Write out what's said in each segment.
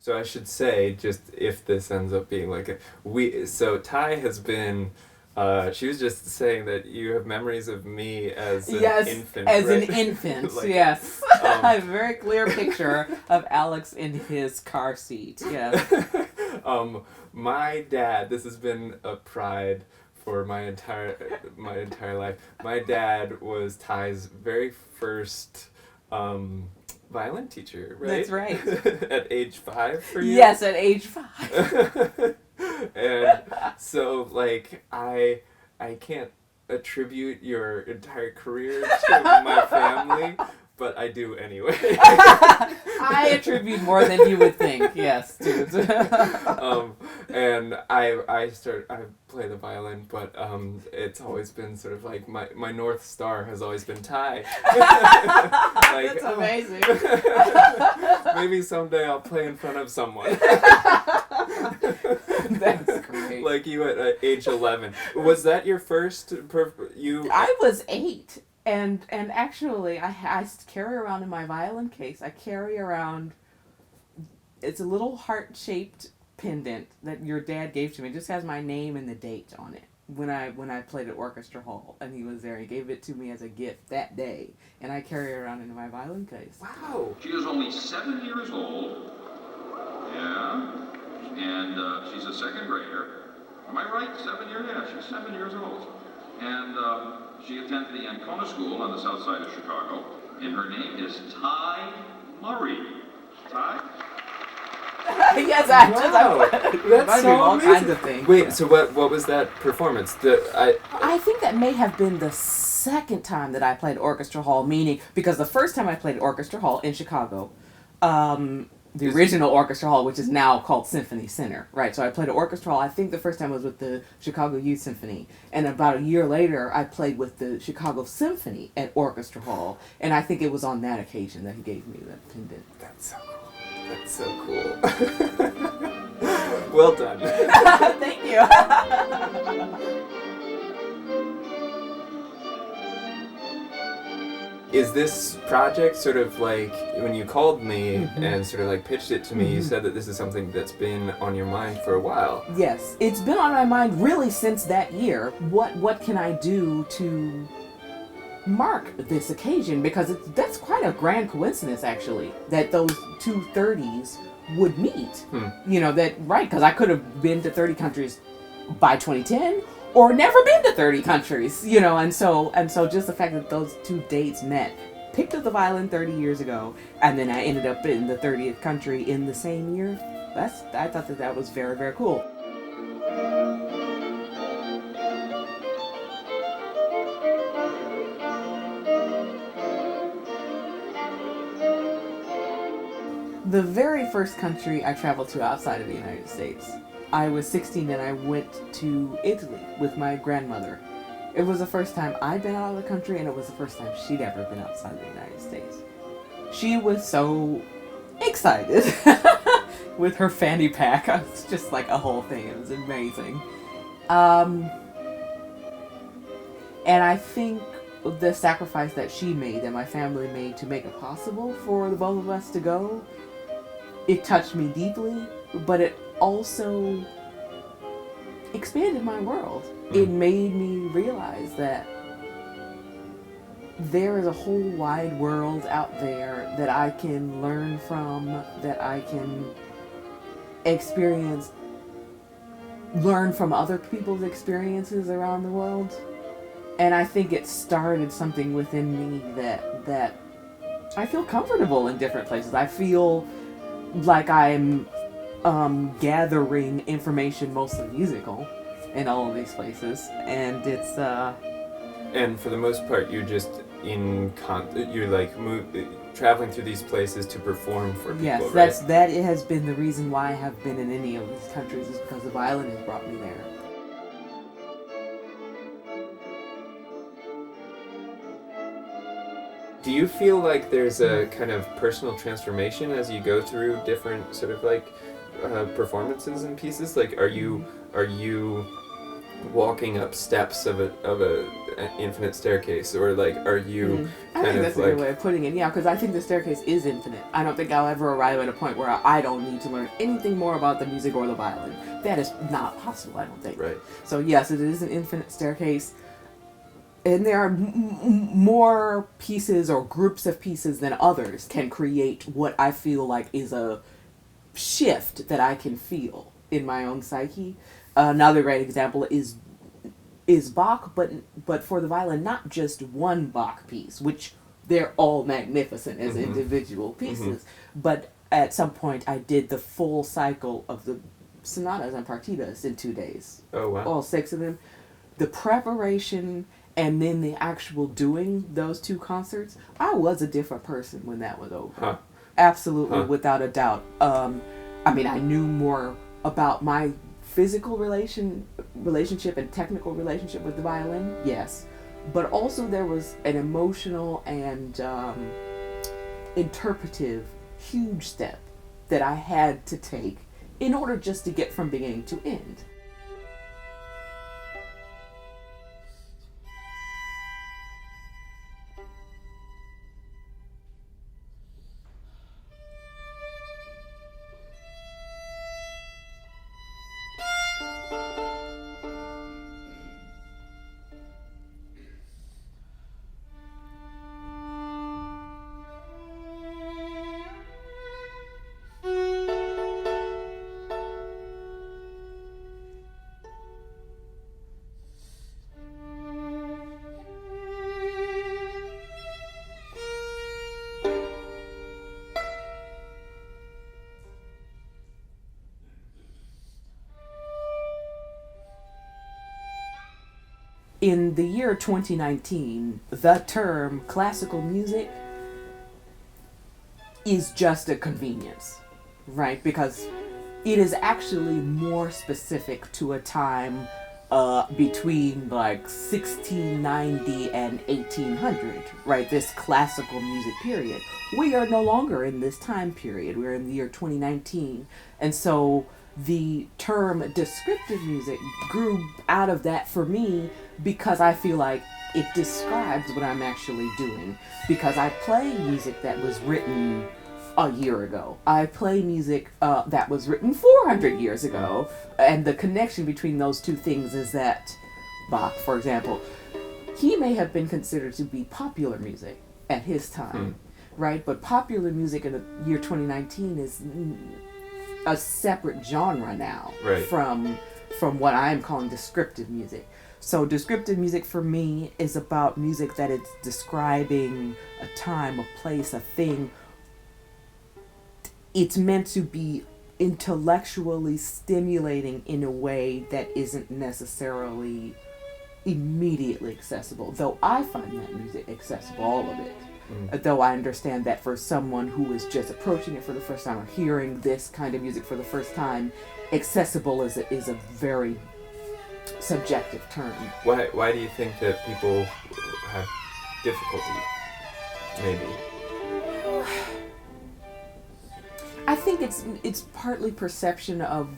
So I should say, just if this ends up being like so Tai has been, she was just saying that you have memories of me as an infant. As right? an infant, Like, yes. I have a very clear picture of Alex in his car seat, yes. My dad, this has been a pride for my entire life. My dad was Ty's very first violin teacher, right? That's right. At age 5 for you? Yes, at age 5. And so, like, I can't attribute your entire career to my family, but I do anyway. I attribute more than you would think, yes, dude. And I play the violin, but it's always been sort of like my North Star has always been Tai. That's amazing. Maybe someday I'll play in front of someone. That's great. Like you at age 11. Was that your first? I was 8, and actually I carry around in my violin case. I carry around. It's a little heart-shaped pendant that your dad gave to me. It just has my name and the date on it. When I played at Orchestra Hall, and he was there, he gave it to me as a gift that day, and I carry it around in my violin case. Wow. She is only 7 years old. Yeah. And she's a second grader. Am I right? 7 years? Yeah, she's 7 years old. And she attended the Ancona School on the south side of Chicago. And her name is Tai Murray. Tai? Yes, Wow. That's so all amazing. kinds of things. Wait, so what was that performance? I think that may have been the second time that I played Orchestra Hall, meaning because the first time I played Orchestra Hall in Chicago, the original Orchestra Hall, which is now called Symphony Center, right? So I played at Orchestra Hall. I think the first time was with the Chicago Youth Symphony. And about a year later, I played with the Chicago Symphony at Orchestra Hall. And I think it was on that occasion that he gave me that pendant. That's so cool. That's so cool. Well done. Thank you. Is this project sort of like, when you called me Mm-hmm. and sort of like pitched it to me, you said that this is something that's been on your mind for a while. Yes, it's been on my mind really since that year. What can I do to mark this occasion? Because that's quite a grand coincidence, actually, that those two 30s would meet. You know, that, right, because I could have been to 30 countries by 2010 or never been to 30 countries, you know, and so just the fact that those two dates met, picked up the violin 30 years ago, and then I ended up in the 30th country in the same year. I thought that was very, very cool. The very first country I traveled to outside of the United States, I was 16 and I went to Italy with my grandmother. It was the first time I'd been out of the country, and it was the first time she'd ever been outside of the United States. She was so excited with her fanny pack. It was just like a whole thing. It was amazing. And I think the sacrifice that she made, that my family made to make it possible for the both of us to go, it touched me deeply, but it also expanded my world. It made me realize that there is a whole wide world out there that I can learn from, that I can experience, learn from other people's experiences around the world. And I think it started something within me that I feel comfortable in different places. I feel like I'm gathering information, mostly musical, in all of these places, and it's And for the most part, you're just you're like traveling through these places to perform for people. yes, right? that it has been the reason why I have been in any of these countries, is because the violin has brought me there. Do you feel like there's a kind of personal transformation as you go through different sort of like performances and pieces? Like, are you walking up steps of an infinite staircase, or like are you I think that's a good way of putting it. Yeah, because I think the staircase is infinite. I don't think I'll ever arrive at a point where I don't need to learn anything more about the music or the violin. That is not possible, I don't think. Right. So yes, it is an infinite staircase. And there are more pieces or groups of pieces than others can create what I feel like is a shift that I can feel in my own psyche. Another great example is Bach, but for the violin, not just one Bach piece, which they're all magnificent as individual pieces, but at some point I did the full cycle of the sonatas and partitas in 2 days. Oh, wow. All 6 of them. The preparation and then the actual doing those 2 concerts, I was a different person when that was over. Huh. Absolutely, without a doubt. I mean, I knew more about my physical relationship and technical relationship with the violin, yes. But also there was an emotional and interpretive huge step that I had to take in order just to get from beginning to end. In the year 2019, the term classical music is just a convenience, right? Because it is actually more specific to a time between like 1690 and 1800, right? This classical music period. We are no longer in this time period. We're in the year 2019. And so the term descriptive music grew out of that for me because I feel like it describes what I'm actually doing. Because I play music that was written a year ago. I play music that was written 400 years ago. And the connection between those two things is that Bach, for example, he may have been considered to be popular music at his time, right? But popular music in the year 2019 is a separate genre now, right, from what I'm calling descriptive music. So descriptive music for me is about music that is describing a time, a place, a thing. It's meant to be intellectually stimulating in a way that isn't necessarily immediately accessible, though I find that music accessible, all of it. Though I understand that for someone who is just approaching it for the first time or hearing this kind of music for the first time, accessible is a very subjective term. Why do you think that people have difficulty? Maybe. I think it's partly perception of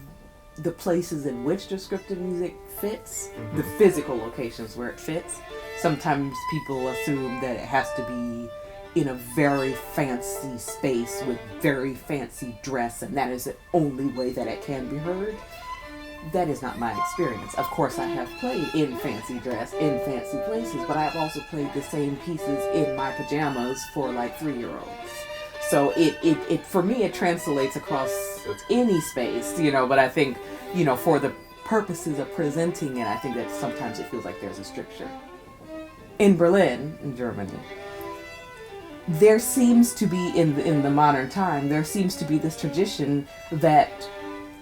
the places in which descriptive music fits, the physical locations where it fits. Sometimes people assume that it has to be in a very fancy space with very fancy dress, and that is the only way that it can be heard. That is not my experience. Of course, I have played in fancy dress, in fancy places, but I've also played the same pieces in my pajamas for like 3-year-olds. So it for me, it translates across any space, but I think, for the purposes of presenting it, I think that sometimes it feels like there's a stricture. In Berlin, in Germany, there seems to be, in the modern time, there seems to be this tradition that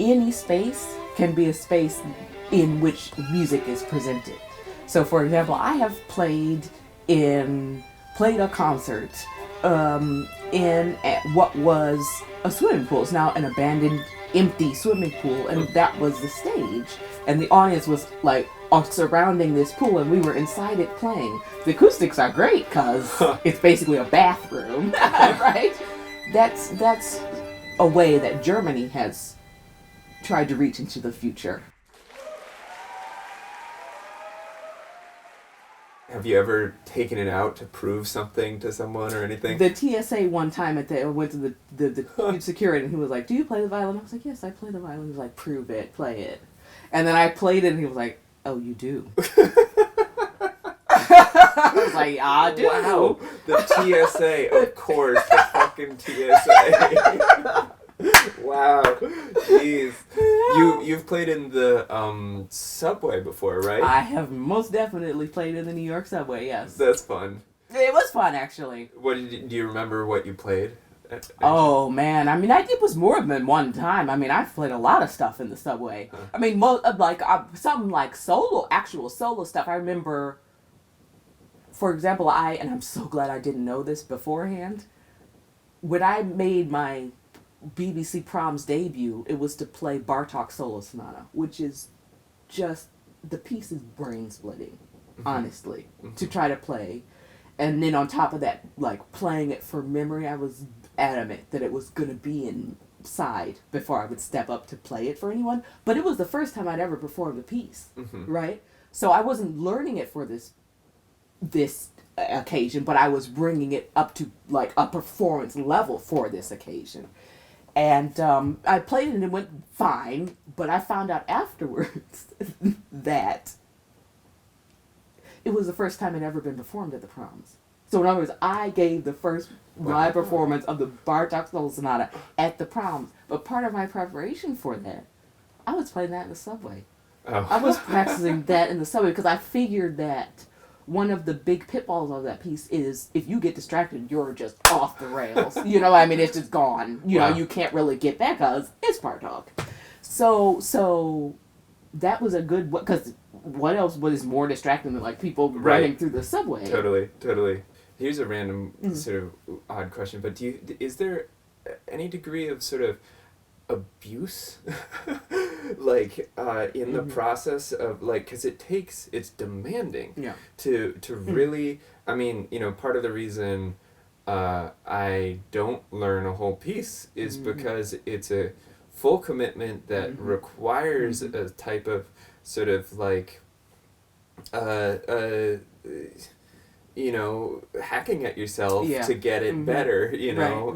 any space can be a space in which music is presented. So, for example, I have played a concert in what was a swimming pool. It's now an abandoned, empty swimming pool, and that was the stage. And the audience was like surrounding this pool, and we were inside it playing. The acoustics are great because it's basically a bathroom, right? That's a way that Germany has tried to reach into the future. Have you ever taken it out to prove something to someone or anything? The TSA one time I went to the security, and he was like, "Do you play the violin?" I was like, "Yes, I play the violin." He was like, "Prove it, play it." And then I played it, and he was like, "Oh, you do." I was like, "I do." Wow, the TSA, of course, the fucking TSA. Wow, jeez. You've played in the subway before, right? I have most definitely played in the New York subway. Yes, That's fun. it was fun actually. Do you remember what you played? Oh man, I mean, it was more than one time. I mean, I've played a lot of stuff in the subway. Huh. I mean, something like actual solo stuff. I remember, for example, and I'm so glad I didn't know this beforehand. When I made my BBC Proms debut, it was to play Bartok Solo Sonata, which is just, the piece is brain splitting, honestly, to try to play. And then on top of that, like playing it for memory, I was adamant that it was going to be inside before I would step up to play it for anyone. But it was the first time I'd ever performed a piece, right? So I wasn't learning it for this occasion, but I was bringing it up to like a performance level for this occasion. And I played it and it went fine, but I found out afterwards that it was the first time it had ever been performed at the Proms. So in other words, I gave the first live performance of the Bartok Solo Sonata at the Proms. But part of my preparation for that, I was playing that in the subway. Oh. I was practicing that in the subway because I figured that one of the big pitfalls of that piece is if you get distracted, you're just off the rails. You know, I mean, it's just gone. You know, you can't really get back because it's Bartok. So that was a good, because what else was more distracting than like people running through the subway? Totally. Here's a random sort of odd question, but is there any degree of sort of abuse like in the process of like, because it's demanding to really, I mean, you know, part of the reason I don't learn a whole piece is because it's a full commitment that requires a type of sort of like you know, hacking at yourself to get it better, you know,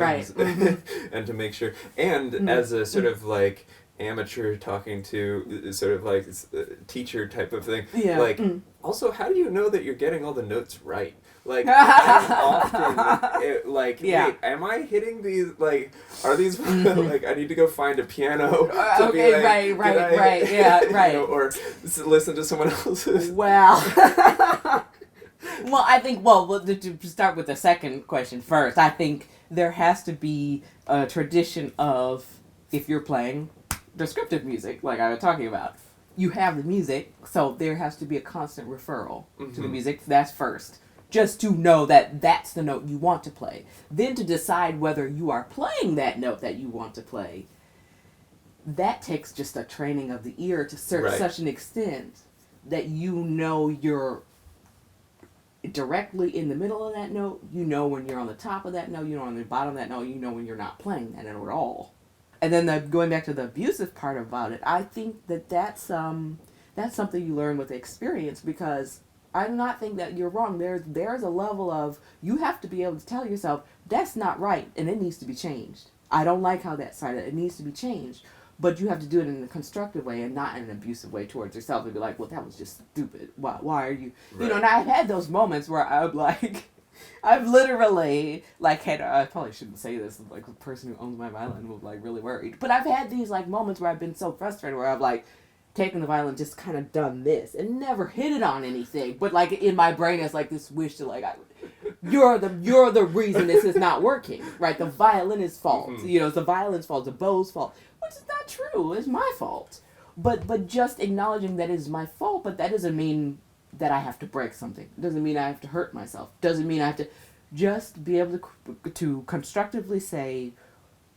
and to make sure, and as a sort of like amateur talking to sort of like teacher type of thing, like also, how do you know that you're getting all the notes right? Like, how often, wait, am I hitting these, like, are these, like, I need to go find a piano to be like, right, you know, or listen to someone else's. Well, I think, to start with the second question first, I think there has to be a tradition of, if you're playing descriptive music, like I was talking about, you have the music, so there has to be a constant referral to the music. That's first. Just to know that that's the note you want to play. Then to decide whether you are playing that note that you want to play, that takes just a training of the ear to such an extent that you know you're directly in the middle of that note, you know when you're on the top of that note, you know on the bottom of that note, you know when you're not playing that note at all. And then going back to the abusive part about it, I think that's something you learn with experience, because I do not think that you're wrong. There's a level of, you have to be able to tell yourself, that's not right, and it needs to be changed. I don't like how that sounded. It needs to be changed. But you have to do it in a constructive way and not in an abusive way towards yourself and be like, well, that was just stupid. Why are you... Right. You know, and I've had those moments where I'm like... I've literally, like, I probably shouldn't say this, like, the person who owns my violin was, like, really worried. But I've had these, like, moments where I've been so frustrated where I've, like, taken the violin, just kind of done this and never hit it on anything. But, like, in my brain, it's, like, this wish to, like, you're the reason this is not working, right? The violinist's fault. You know, it's the violin's fault, the bow's fault. Which is not true. It's my fault. But just acknowledging that it's my fault, but that doesn't mean that I have to break something. Doesn't mean I have to hurt myself. Doesn't mean I have to just be able to constructively say,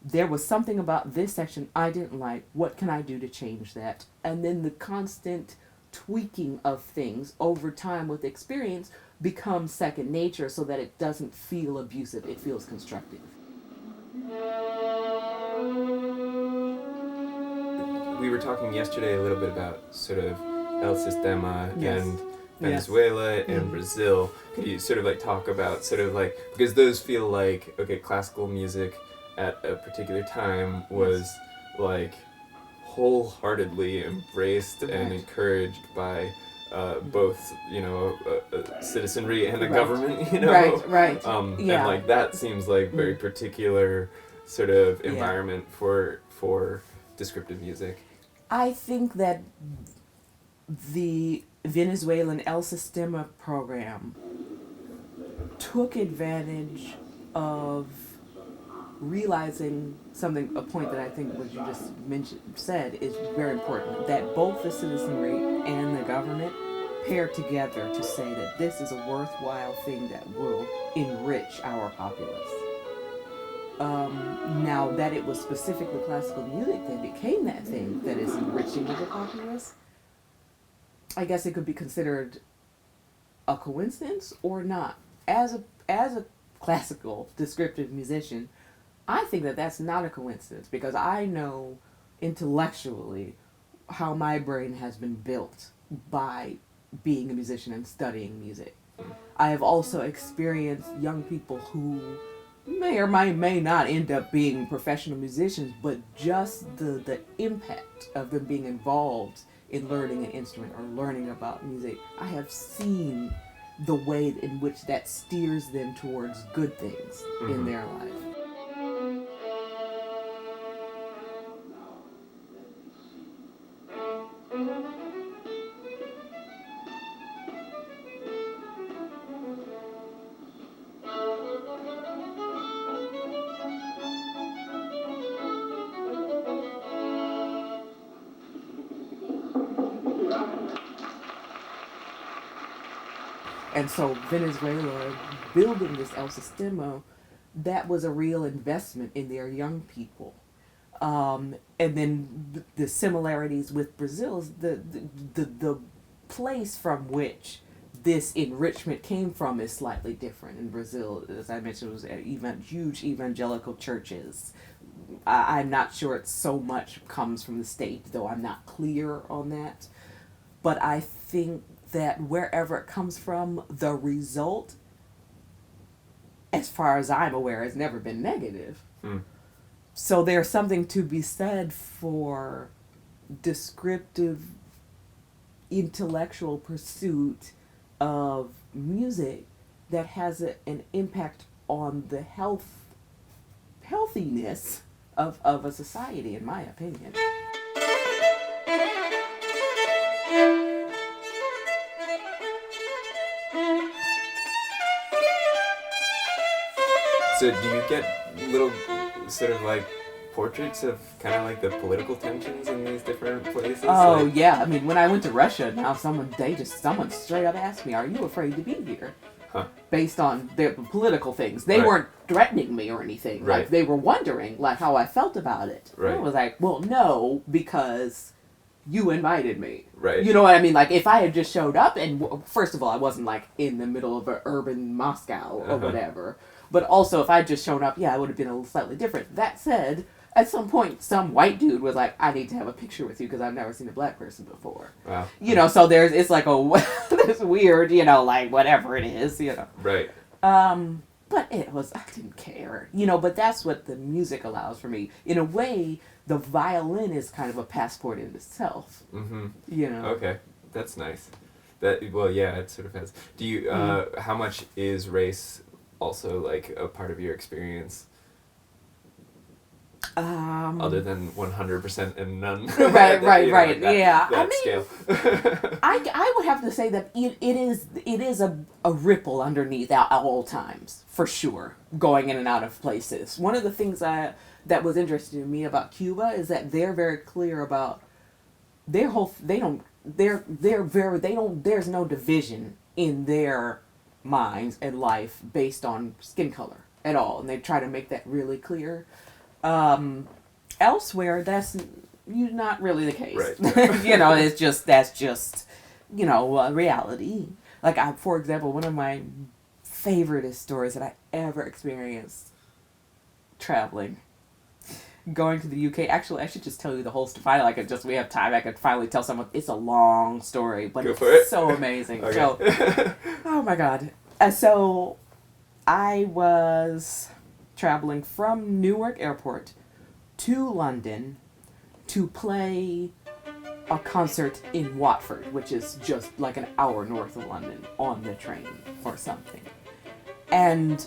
there was something about this section I didn't like. What can I do to change that? And then the constant tweaking of things over time with experience becomes second nature, so that it doesn't feel abusive. It feels constructive. We were talking yesterday a little bit about sort of El Sistema and Venezuela and Brazil. Could you sort of like talk about sort of like, because those feel like, okay, classical music at a particular time was like wholeheartedly embraced and encouraged by both, you know, citizenry and the government, you know? Right. And like that seems like very particular sort of environment for descriptive music. I think that the Venezuelan El Sistema program took advantage of realizing something, a point that I think what you just said is very important, that both the citizenry and the government paired together to say that this is a worthwhile thing that will enrich our populace. Now that it was specifically classical music that became that thing that is enriching the populace, I guess it could be considered a coincidence or not. As a classical descriptive musician, I think that that's not a coincidence, because I know intellectually how my brain has been built by being a musician and studying music. I have also experienced young people who may or may not end up being professional musicians, but just the impact of them being involved in learning an instrument or learning about music, I have seen the way in which that steers them towards good things in their life. And so Venezuela, building this El Sistema, that was a real investment in their young people. And then the similarities with Brazil is the place from which this enrichment came from is slightly different. In Brazil, as I mentioned, it was huge evangelical churches. I'm not sure it so much comes from the state, though I'm not clear on that. But I think that wherever it comes from, the result, as far as I'm aware, has never been negative. So there's something to be said for descriptive intellectual pursuit of music that has an impact on the healthiness of a society, in my opinion. So do you get little sort of like portraits of kind of like the political tensions in these different places? Oh, like... yeah. I mean, when I went to Russia, now someone straight up asked me, "Are you afraid to be here?" Huh. Based on their political things. They weren't threatening me or anything. Right. Like, they were wondering like how I felt about it. Right. I was like, well, no, because you invited me. Right. You know what I mean? Like, if I had just showed up and, first of all, I wasn't like in the middle of an urban Moscow or whatever. But also, if I'd just shown up, yeah, it would have been a little slightly different. That said, at some point, some white dude was like, "I need to have a picture with you because I've never seen a black person before." Wow. You know, so it's like this weird, you know, like whatever it is, you know. Right. But I didn't care, you know, but that's what the music allows for me. In a way, the violin is kind of a passport in itself. You know. Okay, that's nice. Well, yeah, it sort of has. Do you, how much is race also like a part of your experience? Other than 100% and none. Right. Like that, yeah. That I mean, scale. I would have to say that it is a ripple underneath at all times, for sure, going in and out of places. One of the things that was interesting to me about Cuba is that they're very clear about there's no division in their minds and life based on skin color at all, and they try to make that really clear. Elsewhere, that's not really the case. Right. You know, that's just you know, reality. Like, for example, one of my favorite stories that I ever experienced traveling going to the UK. Actually, I should just tell you the whole story. Finally, we have time. I could finally tell someone. It's a long story, but Go for it. so amazing. Okay. So, oh my God. So, I was traveling from Newark Airport to London to play a concert in Watford, which is just like an hour north of London, on the train or something. And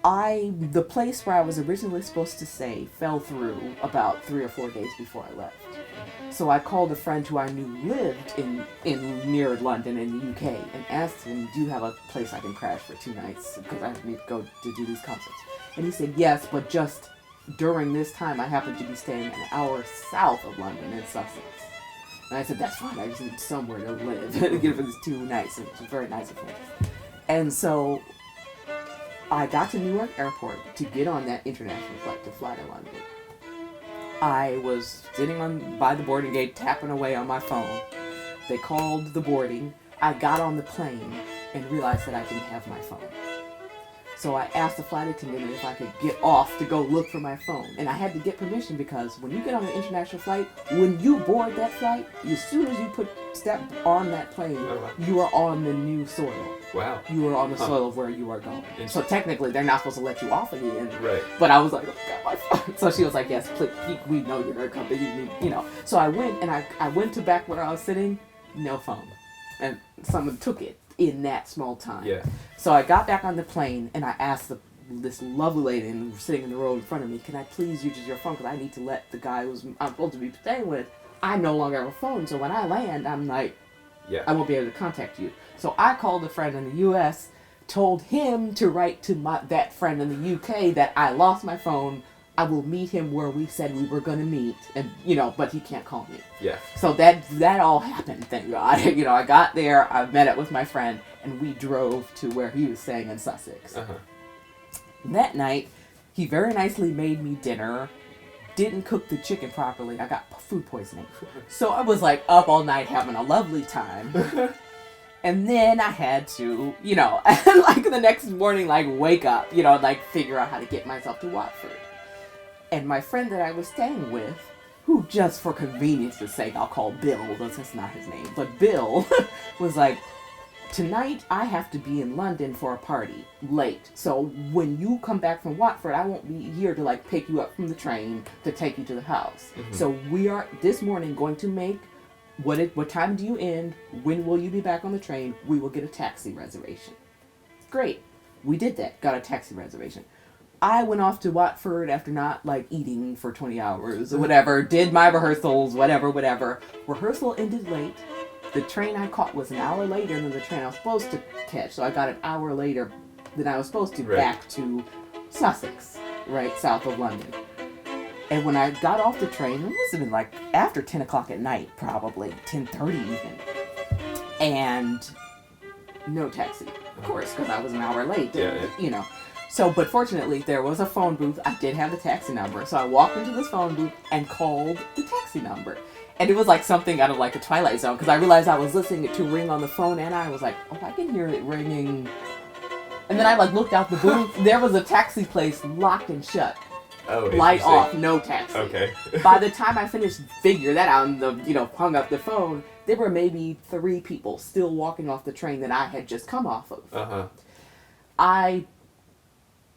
the place where I was originally supposed to stay fell through about 3 or 4 days before I left. So I called a friend who I knew lived in near London in the UK and asked him, do you have a place I can crash for 2 nights? Because I need to go to do these concerts. And he said, yes, but just during this time I happen to be staying an hour south of London in Sussex. And I said, that's fine, I just need somewhere to live to get for these 2 nights. It was very nice of him. And so I got to Newark Airport to get on that international flight to fly to London. I was sitting by the boarding gate, tapping away on my phone. They called the boarding. I got on the plane and realized that I didn't have my phone. So I asked the flight attendant if I could get off to go look for my phone. And I had to get permission because when you get on an international flight, when you board that flight, as soon as you step on that plane, you are on the new soil. Wow. You are on the soil of where you are going. So technically, they're not supposed to let you off again. Right. But I was like, oh, got my phone. So she was like, yes, please, we know you're going to come. You know. So I went, and I went to back where I was sitting, no phone. And someone took it in that small time. Yeah. So I got back on the plane, and I asked this lovely lady sitting in the row in front of me, can I please use your phone? Because I need to let the guy I'm supposed to be staying with, I no longer have a phone. So when I land, I'm like, yeah, I won't be able to contact you. So I called a friend in the U.S., told him to write to that friend in the U.K. that I lost my phone. I will meet him where we said we were going to meet, and but he can't call me. Yeah. So that all happened, thank God. I got there, I met up with my friend, and we drove to where he was staying in Sussex. Uh-huh. That night, he very nicely made me dinner. Didn't cook the chicken properly. I got food poisoning. So I was like up all night having a lovely time. And then I had to, like the next morning, like wake up, like figure out how to get myself to Watford. And my friend that I was staying with, who just for convenience's sake, I'll call Bill, that's not his name, but Bill was like, tonight I have to be in London for a party, late. So when you come back from Watford, I won't be here to like pick you up from the train to take you to the house. Mm-hmm. So we are this morning going to make, what time do you end? When will you be back on the train? We will get a taxi reservation. Great. We did that, got a taxi reservation. I went off to Watford after not like eating for 20 hours or whatever, did my rehearsals, whatever. Rehearsal ended late. The train I caught was an hour later than the train I was supposed to catch. So I got an hour later than I was supposed to back to Sussex, right, south of London. And when I got off the train, it must have been like after 10 o'clock at night, probably, 10:30 even. And no taxi, of course, because I was an hour late, Yeah. So, but fortunately, there was a phone booth. I did have the taxi number. So I walked into this phone booth and called the taxi number. And it was like something out of like a Twilight Zone, because I realized I was listening to ring on the phone, and I was like, oh, I can hear it ringing. And then I like looked out the booth. There was a taxi place locked and shut. Oh, light off, no taxi. Okay. By the time I finished figure that out and hung up the phone, there were maybe 3 people still walking off the train that I had just come off of. Uh-huh. I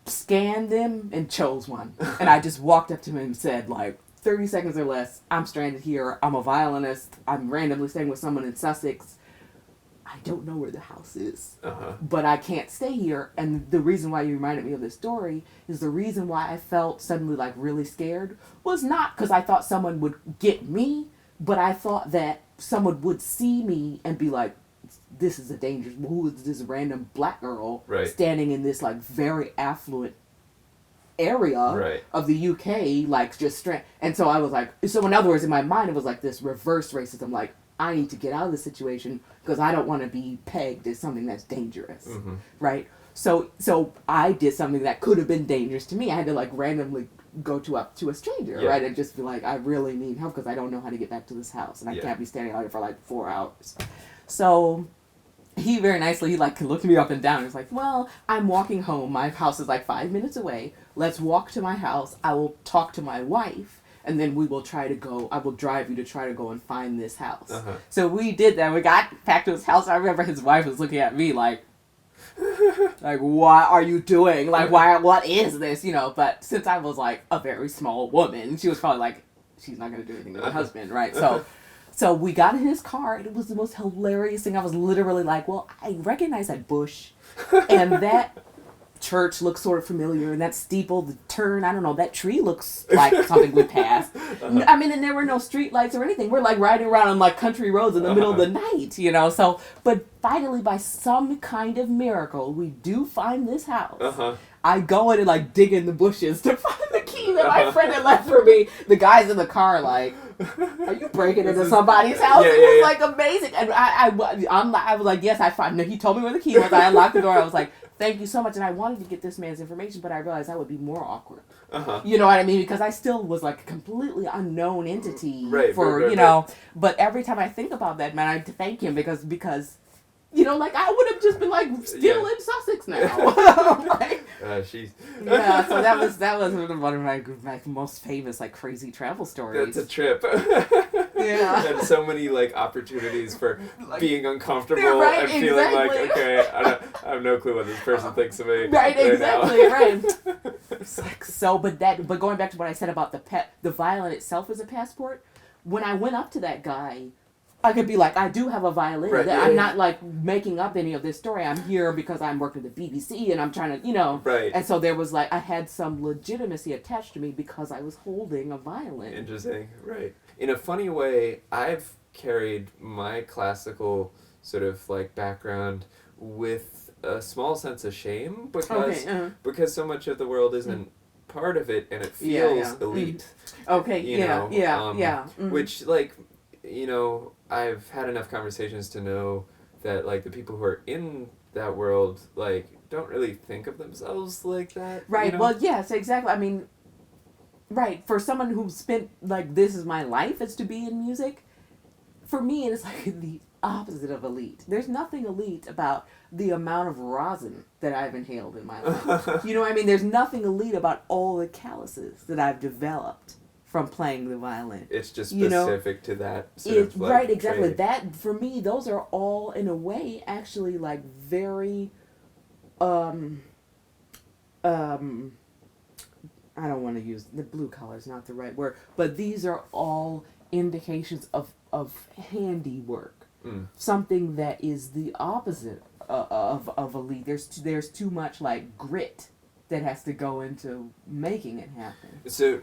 scanned them and chose one. And I just walked up to him and said, like, 30 seconds or less, I'm stranded here. I'm a violinist. I'm randomly staying with someone in Sussex. I don't know where the house is. Uh-huh. But I can't stay here. And the reason why you reminded me of this story is the reason why I felt suddenly like really scared was not because I thought someone would get me, but I thought that someone would see me and be like, this is a dangerous, who is this random black girl standing in this like very affluent area of the UK, like just and so I was like, so in other words, in my mind, it was like this reverse racism, like, I need to get out of this situation because I don't want to be pegged as something that's dangerous, right? So I did something that could have been dangerous to me. I had to like randomly go to a stranger, right, and just be like, I really need help because I don't know how to get back to this house, and I can't be standing out here for like 4 hours. So he very nicely, he like looked me up and down and was like, well, I'm walking home. My house is like 5 minutes away. let's walk to my house. I will talk to my wife, and then we will try to go. I will drive you to try to go and find this house. So we did that. We got back to his house. I remember his wife was looking at me like, what are you doing? Like, why? What is this? You know. But since I was like a very small woman, she was probably like, she's not gonna do anything to my husband, right? So we got in his car, and it was the most hilarious thing. I was literally like, well, I recognize that bush, and that church looks sort of familiar, and that steeple, the turn, I don't know, that tree looks like something we passed. I mean, and there were no street lights or anything. We're like riding around on like country roads in the middle of the night, you know. So, but finally, by some kind of miracle, we do find this house. I go in and like dig in the bushes to find the key that my friend had left for me. The guys in the car like, are you breaking into somebody's house? It was like amazing. And I was like, yes, I found. No, he told me where the key was. I unlocked the door. I was like, thank you so much. And I wanted to get this man's information, but I realized that would be more awkward. You know what I mean? Because I still was like a completely unknown entity you know. But every time I think about that, man, I thank him because. You know, like, I would have just been, like, still in Sussex now. Like, she's... yeah, so that was one of my most famous, like, crazy travel stories. That's a trip. Yeah. And so many, like, opportunities for like, being uncomfortable and feeling like, okay, I have no clue what this person thinks of me. Right, exactly, right. It's like, so, but going back to what I said about the violin itself as a passport, when I went up to that guy, I could be like, I do have a violin. Right, I'm not like making up any of this story. I'm here because I'm working at the BBC and I'm trying to, you know. Right. And so there was like, I had some legitimacy attached to me because I was holding a violin. Interesting, right. In a funny way, I've carried my classical sort of like background with a small sense of shame because so much of the world isn't part of it and it feels elite. Okay, you know, which like, you know, I've had enough conversations to know that, like, the people who are in that world, like, don't really think of themselves like that. Right, you know? well, yes, exactly. I mean, right, for someone who's spent, like, this is my life, is to be in music, for me, it is, like, the opposite of elite. There's nothing elite about the amount of rosin that I've inhaled in my life. You know what I mean? There's nothing elite about all the calluses that I've developed from playing the violin. It's just specific to that sort of like right, exactly. trade. That, for me, those are all, in a way, actually, like, very, I don't want to use, the blue collar is not the right word, but these are all indications of handiwork. Something that is the opposite of elite. There's too much, like, grit that has to go into making it happen.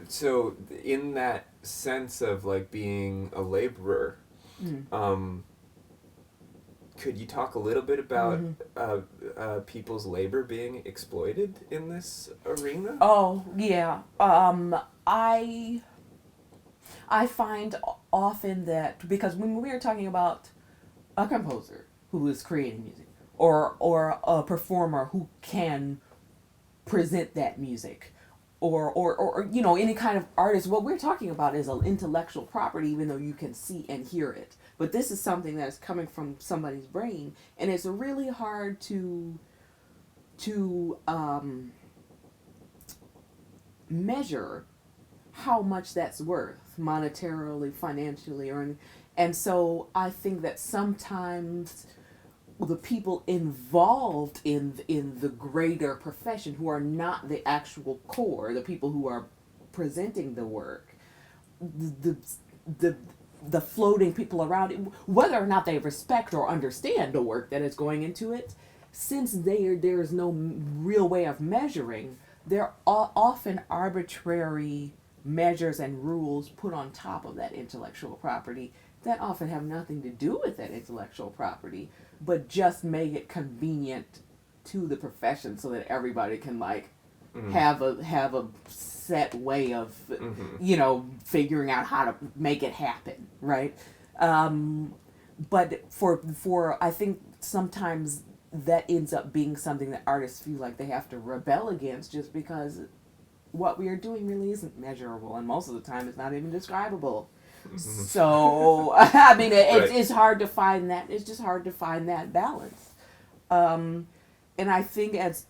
So in that sense of like being a laborer, could you talk a little bit about people's labor being exploited in this arena? Oh yeah, I find often that because when we are talking about a composer who is creating music or a performer who can present that music or you know, any kind of artist, what we're talking about is an intellectual property, even though you can see and hear it. But this is something that is coming from somebody's brain, and it's really hard to measure how much that's worth monetarily, financially, and so I think that sometimes the people involved in the greater profession, who are not the actual core, the people who are presenting the work, the floating people around it, whether or not they respect or understand the work that is going into it, since there is no real way of measuring, there are often arbitrary measures and rules put on top of that intellectual property that often have nothing to do with that intellectual property, but just make it convenient to the profession so that everybody can like have a set way of you know, figuring out how to make it happen, right? But for I think sometimes that ends up being something that artists feel like they have to rebel against, just because what we are doing really isn't measurable, and most of the time it's not even describable. So I mean, it's hard to find that. It's just hard to find that balance. And I think as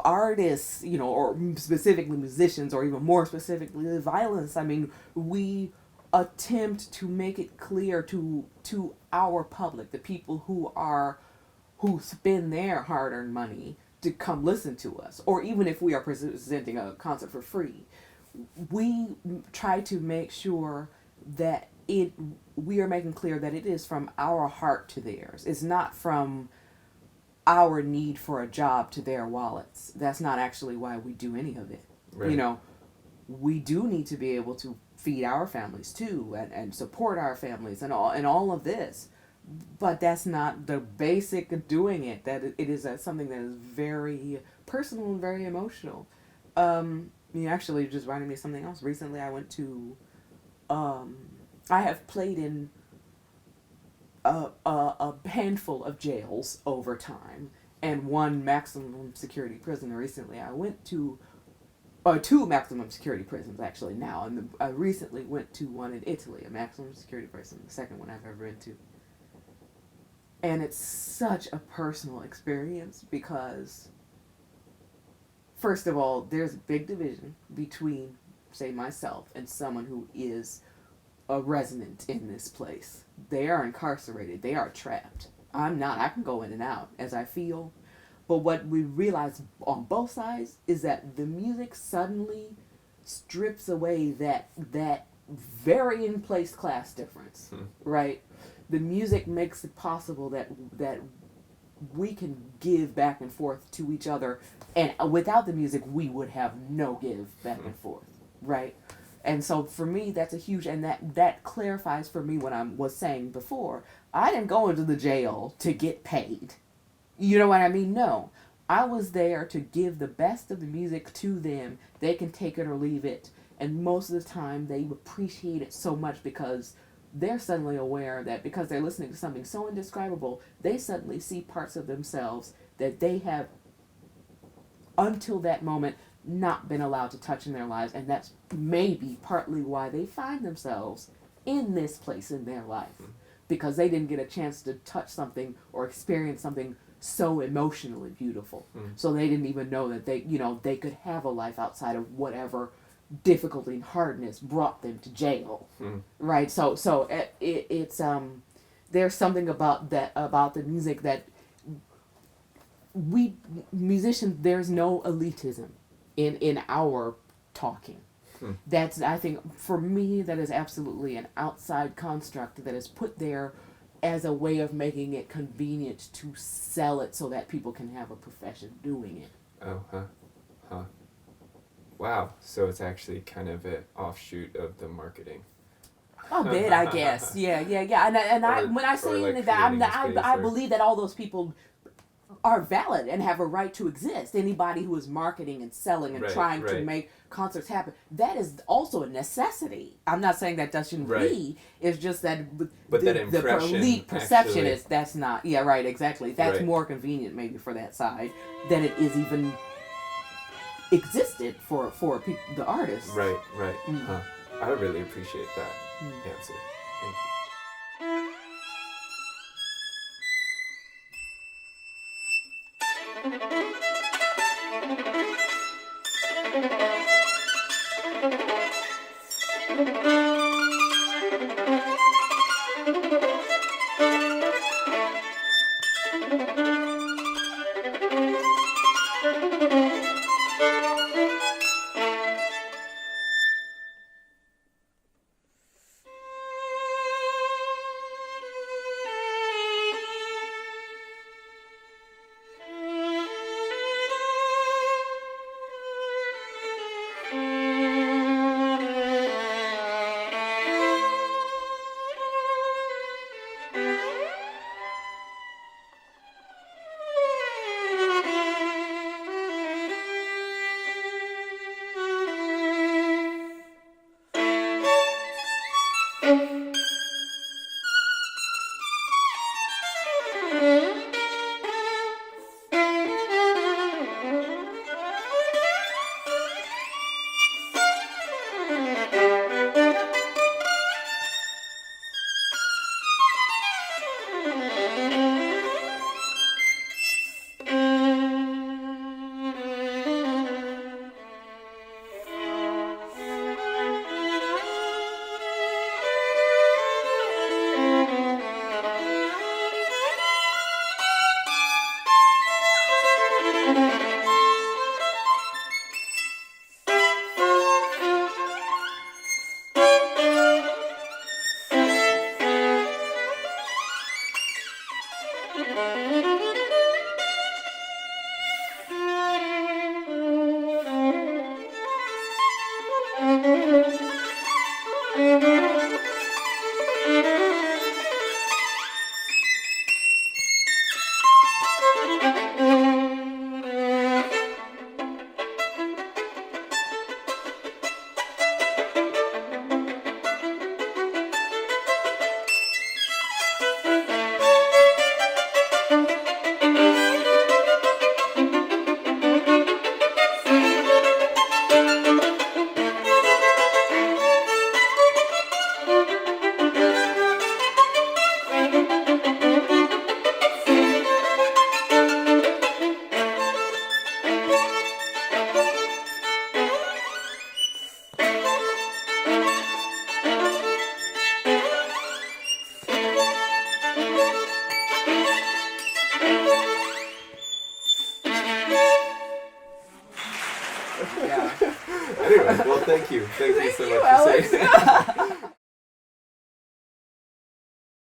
artists, you know, or specifically musicians, or even more specifically the violinists, I mean, we attempt to make it clear to our public, the people who spend their hard-earned money to come listen to us, or even if we are presenting a concert for free, we try to make sure that we are making clear that it is from our heart to theirs. It's not from our need for a job to their wallets. That's not actually why we do any of it. Right. You know, we do need to be able to feed our families too, and support our families and all of this. But that's not the basic of doing it. That it is something that is very personal and very emotional. You actually just reminded me of something else. Recently I went to, I have played in a handful of jails over time, and one maximum security prison. Recently I went to two maximum security prisons actually now, and I recently went to one in Italy, a maximum security prison, the second one I've ever been to. And it's such a personal experience because, first of all, there's a big division between, say, myself and someone who is a resident in this place. They are incarcerated. They are trapped. I'm not. I can go in and out as I feel. But what we realize on both sides is that the music suddenly strips away that very in place class difference, right? The music makes it possible that we can give back and forth to each other, and without the music we would have no give back and forth, right? And so for me that's a huge, and that clarifies for me what I was saying before. I didn't go into the jail to get paid. You know what I mean? No. I was there to give the best of the music to them. They can take it or leave it. And most of the time they appreciate it so much because they're suddenly aware that because they're listening to something so indescribable, they suddenly see parts of themselves that they have, until that moment, not been allowed to touch in their lives. And that's maybe partly why they find themselves in this place in their life. Because they didn't get a chance to touch something or experience something so emotionally beautiful. So they didn't even know that they could have a life outside of whatever difficulty and hardness brought them to jail. Right? So it's there's something about the music that we musicians, there's no elitism in our talking. That's, I think, for me, that is absolutely an outside construct that is put there as a way of making it convenient to sell it so that people can have a profession doing it. Oh, Wow, so it's actually kind of an offshoot of the marketing. A bit, I guess. Yeah. And when I say like that, I believe that all those people are valid and have a right to exist. Anybody who is marketing and selling and trying to make concerts happen, that is also a necessity. I'm not saying that shouldn't be. It's just that the elite perception is that's not. Yeah, right, exactly. That's more convenient maybe for that side than it is even existed for the artists. Right. I really appreciate that answer. Thank you. Yeah. Anyway, well, thank you. Thank you so you, much for Alex. saying